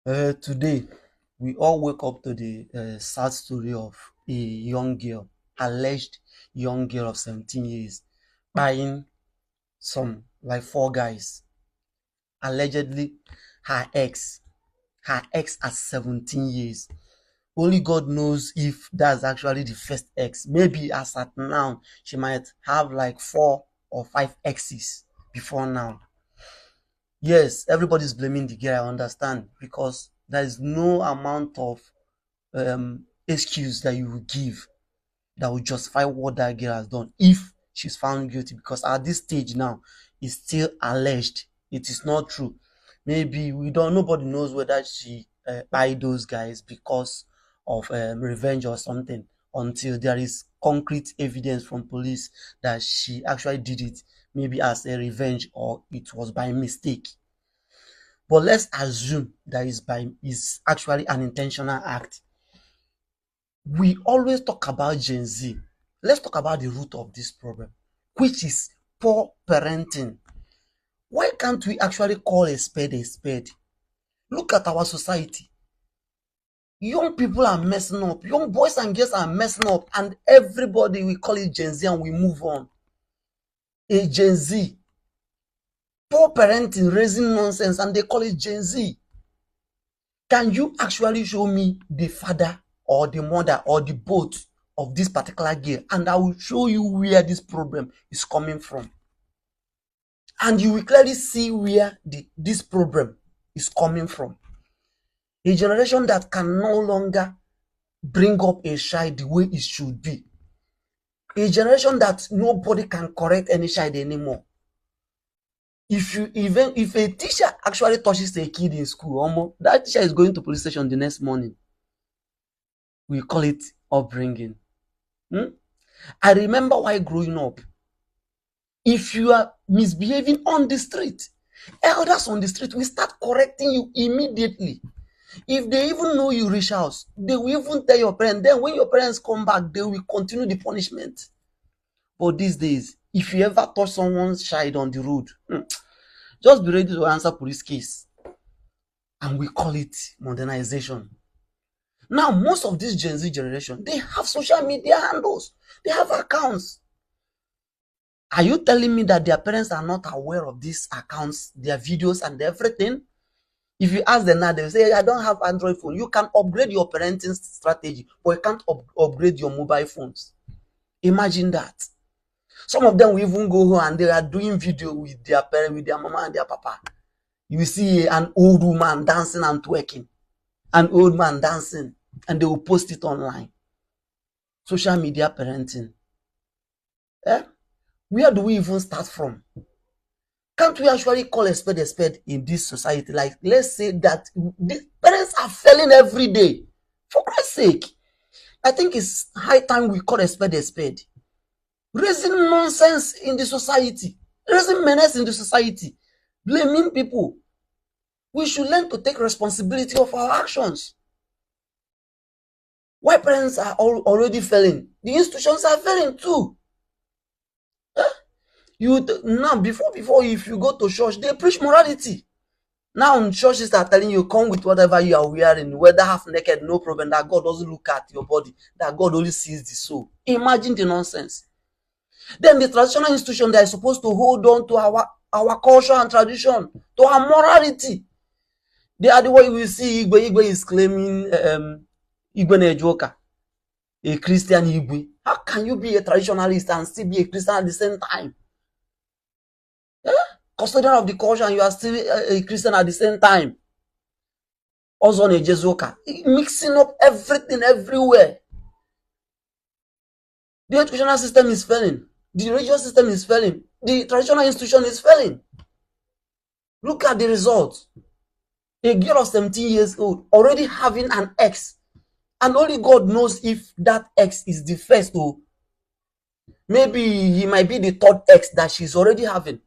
Today, we all wake up to the sad story of a young girl, alleged young girl of 17 years, buying some like four guys. Allegedly, her ex, her ex at 17 years. Only God knows if that's actually the first ex. Maybe as at now, she might have like four or five exes before now. Yes, everybody's blaming the girl, I understand, because there is no amount of excuse that you will give that will justify what that girl has done if she's found guilty, because at this stage now it's still alleged. It is not true. Maybe we don't, nobody knows whether she buy those guys because of revenge or something, until there is concrete evidence from police that she actually did it, maybe as a revenge or it was by mistake. But let's assume that is actually an intentional act. We always talk about Gen Z. Let's talk about the root of this problem, which is poor parenting. Why can't we actually call a spade a spade? Look at our society. Young people are messing up. Young boys and girls are messing up, and everybody, we call it Gen Z and we move on. A Gen Z. Poor parenting, raising nonsense, and they call it Gen Z. Can you actually show me the father or the mother or the both of this particular girl, and I will show you where this problem is coming from, and you will clearly see where this problem is coming from. A generation that can no longer bring up a child the way it should be. A generation that nobody can correct any child anymore. If a teacher actually touches a kid in school, that teacher is going to police station the next morning. We call it upbringing. I remember while growing up, if you are misbehaving on the street, elders on the street will start correcting you immediately. If they even know you reach house, they will even tell your parents. Then when your parents come back, they will continue the punishment. But these days, if you ever touch someone's child on the road, just be ready to answer police case. And we call it modernization. Now, most of this Gen Z generation, they have social media handles. They have accounts. Are you telling me that their parents are not aware of these accounts, their videos and everything? If you ask them now, they will say, I don't have Android phone. You can upgrade your parenting strategy, but you can't upgrade your mobile phones. Imagine that. Some of them will even go home and they are doing video with their parents, with their mama and their papa. You will see an old woman dancing and twerking, an old man dancing, and they will post it online. Social media parenting. Where do we even start from? Can't we actually call a spade in this society? Like, let's say that the parents are failing every day. For Christ's sake, I think it's high time we call a spade. Raising nonsense in the society, raising menace in the society, blaming people. We should learn to take responsibility of our actions. Why parents are already failing? The institutions are failing too. Now, before, if you go to church, they preach morality. Now, churches are telling you, come with whatever you are wearing, whether half naked, no problem, that God doesn't look at your body, that God only sees the soul. Imagine the nonsense. Then the traditional institution that is supposed to hold on to our culture and tradition, to our morality. They are the way we see Igwe is claiming Igwe Nejoka, a Christian Igwe. How can you be a traditionalist and still be a Christian at the same time? Custodian of the culture and you are still a Christian at the same time. Also on a Jesuka, mixing up everything everywhere. The educational system is failing. The religious system is failing. The traditional institution is failing. Look at the results. A girl of 17 years old already having an ex, and only God knows if that ex is the first, or maybe he might be the third ex that she's already having.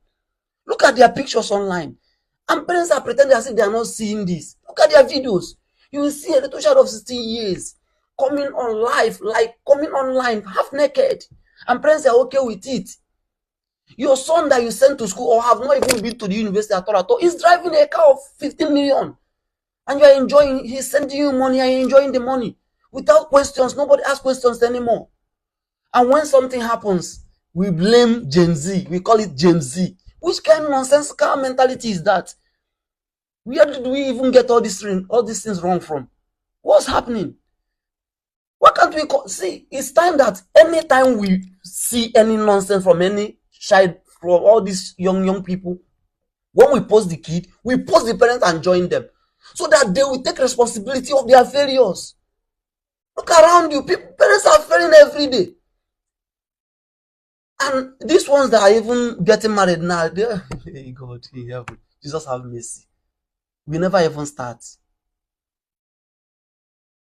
Look at their pictures online. And parents are pretending as if they are not seeing this. Look at their videos. You will see a little child of 16 years coming on live, like coming online, half naked. And parents are okay with it. Your son that you sent to school or have not even been to the university at all, is driving a car of 15 million. and you are enjoying. He's sending you money and you're enjoying the money without questions. Nobody asks questions anymore. And when something happens, we blame Gen Z. We call it Gen Z. Which kind of nonsensical mentality is that? Where did we even get all these things wrong from? What's happening? Why can't we see? It's time that anytime we see any nonsense from any child, from all these young people, when we post the kid, we post the parents and join them, so that they will take responsibility of their failures. Look around you, parents are failing every day. And these ones that are even getting married now, hey God, hey heaven, Jesus have mercy. We never even start.